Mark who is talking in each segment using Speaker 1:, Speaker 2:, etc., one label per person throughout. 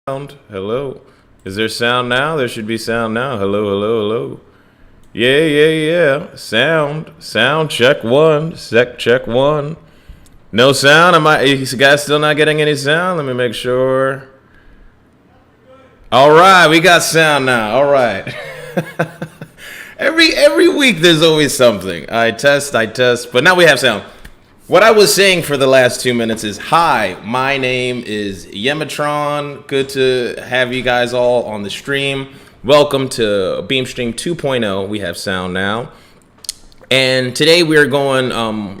Speaker 1: Sound. Hello. Is there sound now? There should be sound now. Hello, hello, hello. Yeah, yeah, yeah. Sound. Sound check one. Check one. No sound? Is you guys still not getting any sound? Let me make sure. All right, we got sound now. All right. every week there's always something. I test, but now we have sound. What I was saying for the last 2 minutes is, hi, my name is Yematron. Good to have you guys all on the stream. Welcome to Beamstream 2.0. We have sound now. And today we're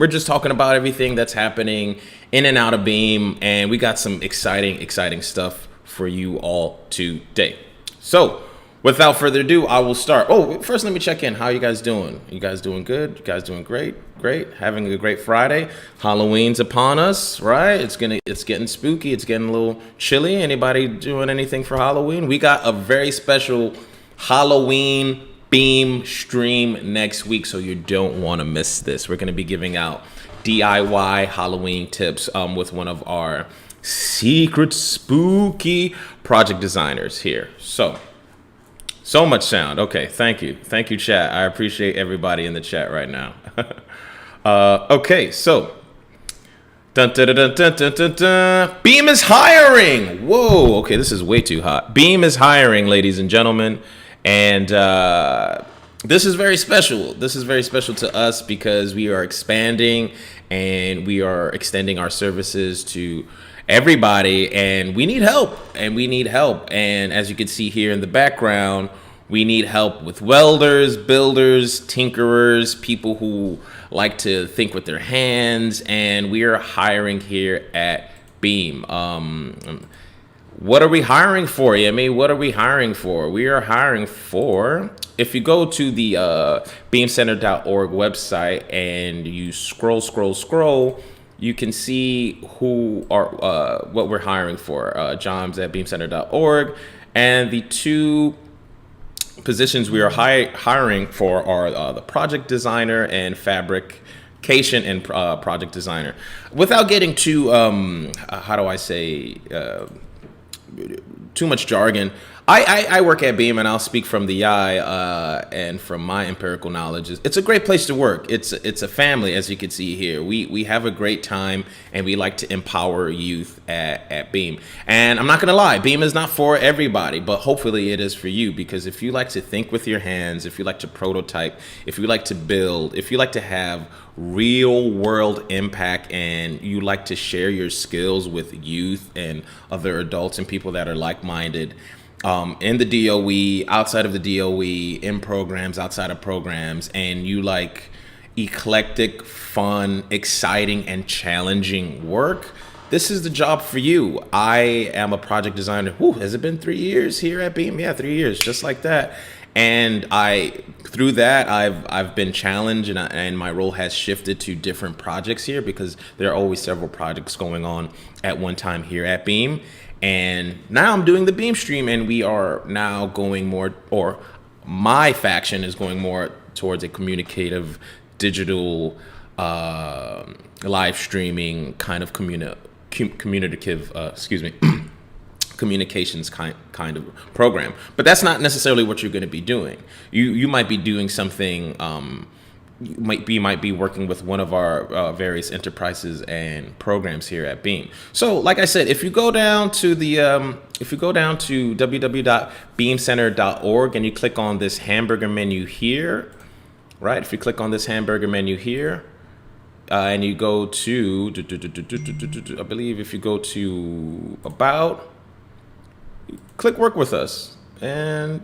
Speaker 1: just talking about everything that's happening in and out of Beam. And we got some exciting stuff for you all today. So, without further ado, I will start. Oh, first let me check in. How you guys doing? You guys doing good? You guys doing great? Great. Having a great Friday. Halloween's upon us, right? It's getting spooky. It's getting a little chilly. Anybody doing anything for Halloween? We got a very special Halloween Beam stream next week, so you don't want to miss this. We're going to be giving out DIY Halloween tips with one of our secret spooky project designers here. So much sound. Okay, thank you, chat. I appreciate everybody in the chat right now. Okay, so dun, dun, dun, dun, dun, dun, dun. Beam is hiring. Whoa. Okay, this is way too hot. Beam is hiring, ladies and gentlemen, and this is very special. This is very special to us because we are expanding and we are extending our services to everybody, and we need help. And as you can see here in the background, we need help with welders, builders, tinkerers, people who like to think with their hands, and we are hiring here at Beam. What are we hiring for, Yemi? What are we hiring for? We are hiring for, if you go to the beamcenter.org website and you scroll, you can see what we're hiring for. Jobs at beamcenter.org, and the two positions we are hiring for are the project designer and fabrication and project designer. Without getting too too much jargon, I work at Beam, and I'll speak from the eye and from my empirical knowledge. It's a great place to work. It's a family, as you can see here. We have a great time, and we like to empower youth at Beam. And I'm not gonna lie, Beam is not for everybody, but hopefully it is for you, because if you like to think with your hands, if you like to prototype, if you like to build, if you like to have real world impact, and you like to share your skills with youth and other adults and people that are like-minded, in the DOE, outside of the DOE, in programs, outside of programs, and you like eclectic, fun, exciting, and challenging work, this is the job for you. I am a project designer. Has it been 3 years here at Beam? Yeah, 3 years, just like that. And through that, I've been challenged, and my role has shifted to different projects here, because there are always several projects going on at one time here at Beam. And now I'm doing the Beam stream, and we are now going more, or my faction is going more towards a communicative, digital, live streaming kind of communicative, communications kind of program. But that's not necessarily what you're going to be doing. You might be doing something. You might be working with one of our various enterprises and programs here at Beam. So, like I said, if you go down to www.beamcenter.org and you click on this hamburger menu here, right? If you click on this hamburger menu here, and you go to, I believe if you go to about, click work with us, and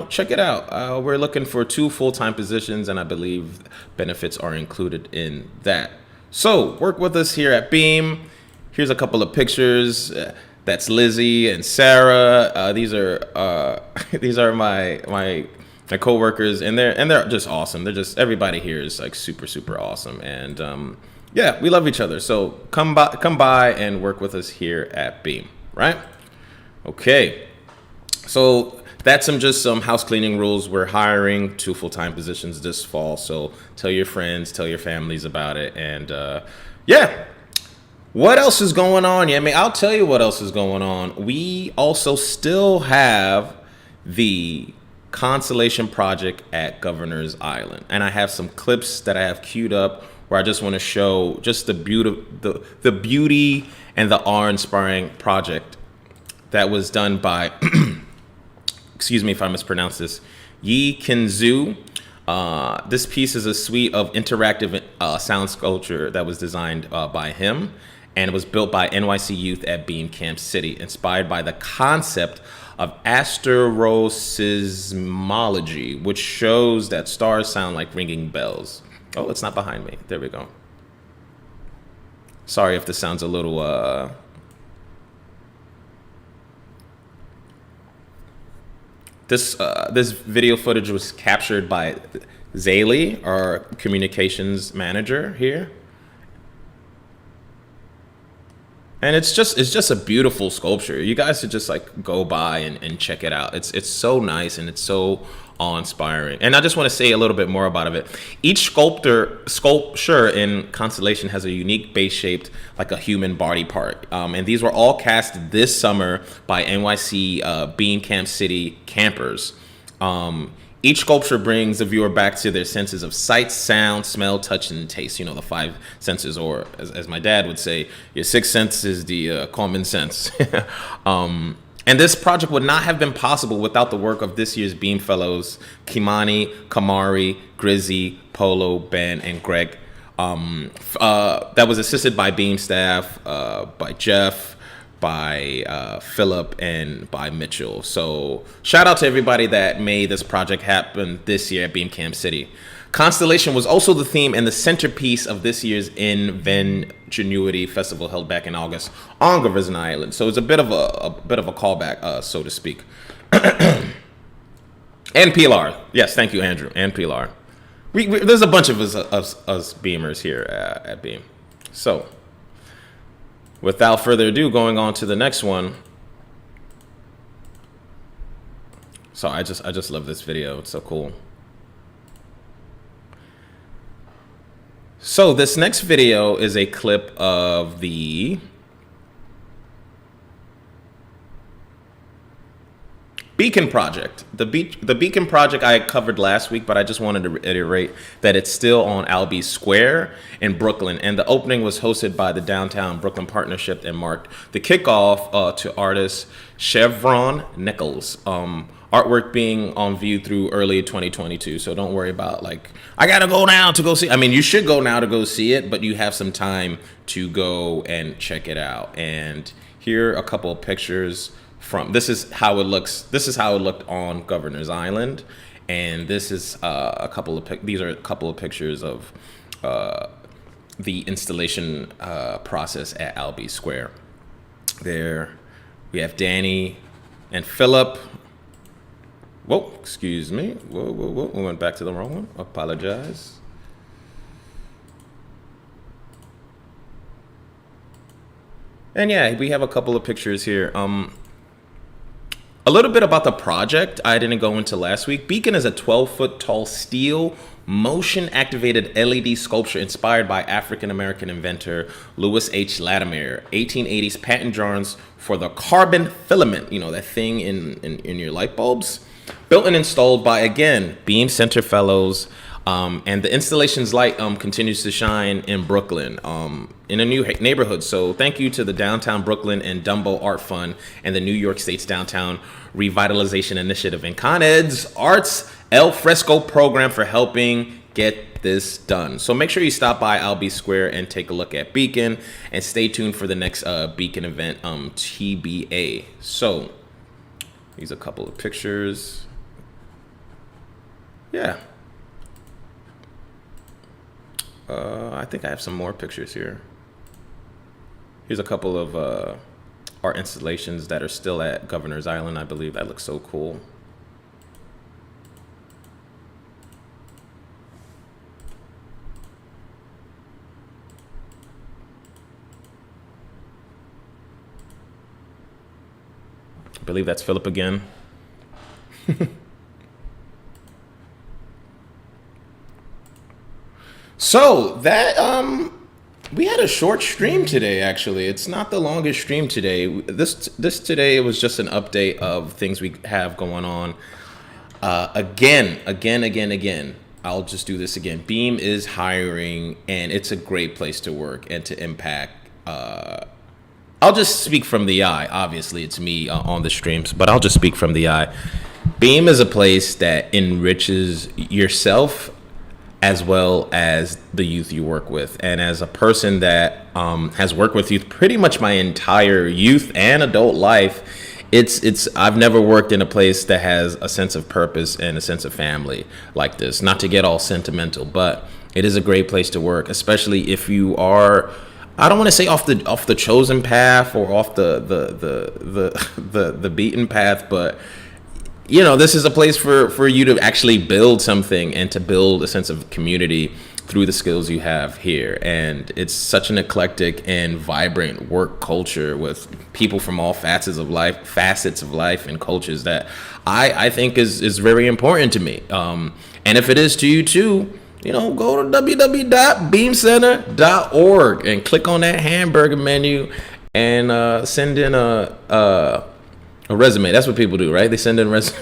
Speaker 1: check it out. We're looking for 2 full-time positions, and I believe benefits are included in that. So work with us here at Beam. Here's a couple of pictures. That's Lizzie and Sarah. These are my coworkers, and they're just awesome. Everybody here is like super awesome, and yeah, we love each other. So come by and work with us here at Beam, right? Okay, so that's some house cleaning rules. We're hiring 2 full-time positions this fall, so tell your friends, tell your families about it, and yeah, What else is going on? Yeah, I mean, I'll tell you what else is going on. We also still have the consolation project at Governor's Island, and I have some clips that I have queued up where I just want to show just the beauty and the awe-inspiring project that was done by excuse me if I mispronounce this, Yi Kinzu. This piece is a suite of interactive sound sculpture that was designed by him, and it was built by NYC youth at Beamstream City, inspired by the concept of asteroseismology, which shows that stars sound like ringing bells. Oh, it's not behind me. There we go. Sorry if this sounds a little This video footage was captured by Zaylee, our communications manager here. And it's just a beautiful sculpture. You guys should just like go by and check it out. It's so nice and it's so awe-inspiring. And I just want to say a little bit more about it. Each sculpture in Constellation has a unique base shaped like a human body part. And these were all cast this summer by NYC Bean Camp City campers. Each sculpture brings the viewer back to their senses of sight, sound, smell, touch, and taste. You know, the five senses, or as my dad would say, your sixth sense is the common sense. And this project would not have been possible without the work of this year's Beam Fellows, Kimani, Kamari, Grizzy, Polo, Ben, and Greg. That was assisted by Beam staff, by Jeff, by Philip, and by Mitchell. So shout out to everybody that made this project happen this year at Beam Camp City. Constellation was also the theme and the centerpiece of this year's Ingenuity Festival held back in August on Governor's Island. So it's a bit of a callback, so to speak. And Pilar, yes, thank you, Andrew, and Pilar. There's a bunch of us Beamers here at Beam. So without further ado, going on to the next one. So I just love this video. It's so cool. So this next video is a clip of the Beacon Project. The Beacon Project I covered last week, but I just wanted to reiterate that it's still on Albee Square in Brooklyn, and the opening was hosted by the Downtown Brooklyn Partnership and marked the kickoff to artist Chevron Nichols. Artwork being on view through early 2022, so don't worry about like, I gotta go now to go see. I mean, you should go now to go see it, but you have some time to go and check it out. And here are a couple of pictures from, this is how it looks. This is how it looked on Governor's Island, and this is these are a couple of pictures of the installation process at Albee Square. There we have Danny and Philip. Whoa, excuse me. Whoa. We went back to the wrong one. Apologize. And yeah, we have a couple of pictures here. A little bit about the project I didn't go into last week. Beacon is a 12-foot tall steel motion-activated LED sculpture inspired by African-American inventor Louis H. Latimer. 1880s patent drawings for the carbon filament, you know, that thing in your light bulbs. Built and installed by, again, Beam Center Fellows. And the installation's light continues to shine in Brooklyn in a new neighborhood. So thank you to the Downtown Brooklyn and Dumbo Art Fund and the New York State's Downtown Revitalization Initiative and Con Ed's Arts El Fresco program for helping get this done. So make sure you stop by Albee Square and take a look at Beacon, and stay tuned for the next Beacon event, TBA. So here's a couple of pictures. Yeah. I think I have some more pictures here. Here's a couple of art installations that are still at Governor's Island. I believe that looks so cool. I believe that's Philip again. So that We had a short stream today, actually. It's not the longest stream today. This today was just an update of things we have going on. Again. I'll just do this again. Beam is hiring, and it's a great place to work and to impact. I'll just speak from the eye. Obviously, it's me on the streams, but I'll just speak from the eye. Beam is a place that enriches yourself as well as the youth you work with. And as a person that has worked with youth pretty much my entire youth and adult life, I've never worked in a place that has a sense of purpose and a sense of family like this. Not to get all sentimental, but it is a great place to work, especially if you are, I don't want to say off the chosen path or off the beaten path, but you know, this is a place for you to actually build something and to build a sense of community through the skills you have here. And it's such an eclectic and vibrant work culture with people from all facets of life and cultures that I think is very important to me. And if it is to you too, you know, go to www.beamcenter.org and click on that hamburger menu and send in a resume. That's what people do, right? They send in resume,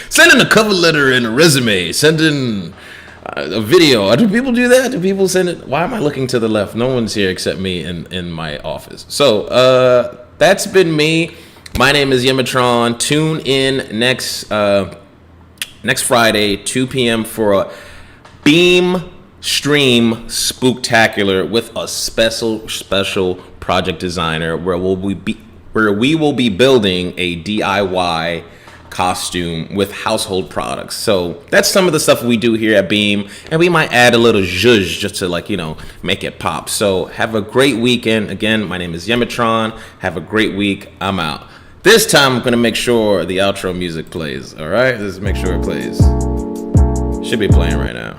Speaker 1: send in a cover letter and a resume, send in a video. Do people do that? Do people send it? Why am I looking to the left? No one's here except me in my office. So that's been me. My name is Yematron. Tune in next Friday, 2 p.m. for a Beamstream Spooktacular with a special project designer where we will be building a DIY costume with household products. So that's some of the stuff we do here at Beam, and we might add a little zhuzh just to, like, you know, make it pop. So have a great weekend. Again, my name is Yematron. Have a great week. I'm out. This time I'm gonna make sure the outro music plays. All right, let's make sure it plays. Should be playing right now.